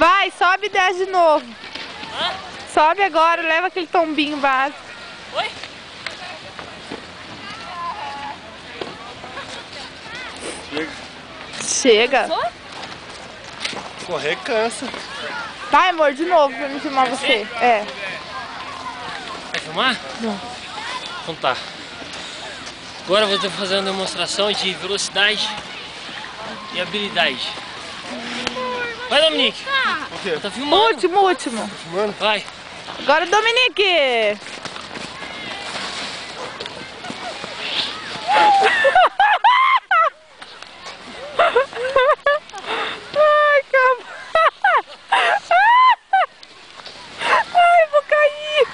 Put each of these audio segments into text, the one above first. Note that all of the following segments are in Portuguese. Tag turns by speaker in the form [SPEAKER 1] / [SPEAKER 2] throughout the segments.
[SPEAKER 1] Vai, sobe e desce de novo.
[SPEAKER 2] Hã?
[SPEAKER 1] Sobe agora, leva aquele tombinho básico.
[SPEAKER 2] Oi?
[SPEAKER 1] Chega.
[SPEAKER 3] Correr cansa.
[SPEAKER 1] Vai, amor, de novo pra me filmar você. É.
[SPEAKER 2] Vai filmar?
[SPEAKER 1] Não.
[SPEAKER 2] Então tá. Agora eu vou fazer uma demonstração de velocidade e habilidade. Vai, Dominique.
[SPEAKER 3] O quê?
[SPEAKER 2] Tá filmando?
[SPEAKER 1] Último.
[SPEAKER 3] Mano,
[SPEAKER 2] Vai.
[SPEAKER 1] Agora, Dominique. Ai, calma. Ai, vou cair.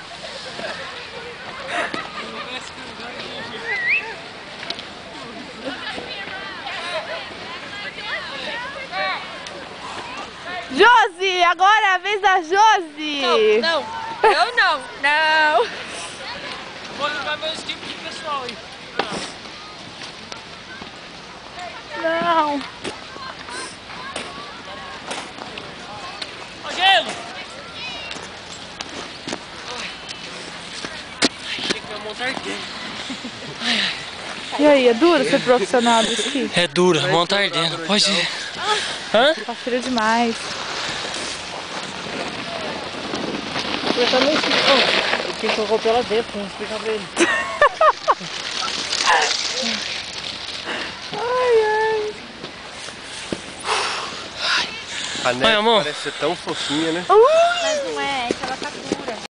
[SPEAKER 1] Josi, agora é a vez da Josi.
[SPEAKER 4] Não, eu não.
[SPEAKER 2] Vou levar meus equipes de pessoal aí.
[SPEAKER 1] Não.
[SPEAKER 2] Ó, gelo! Achei que ia montar ardendo.
[SPEAKER 1] E aí, é duro ser profissional do esqui?
[SPEAKER 2] É duro, montar ardendo. Pode ir. Hã?
[SPEAKER 1] Tá frio demais.
[SPEAKER 2] Eu também eu tinha que colocar pela dentro, vamos explicar pra ele.
[SPEAKER 1] Ai,
[SPEAKER 3] a neve
[SPEAKER 2] amor.
[SPEAKER 3] parece ser tão fofinha, né?
[SPEAKER 1] ai.
[SPEAKER 4] Mas não é.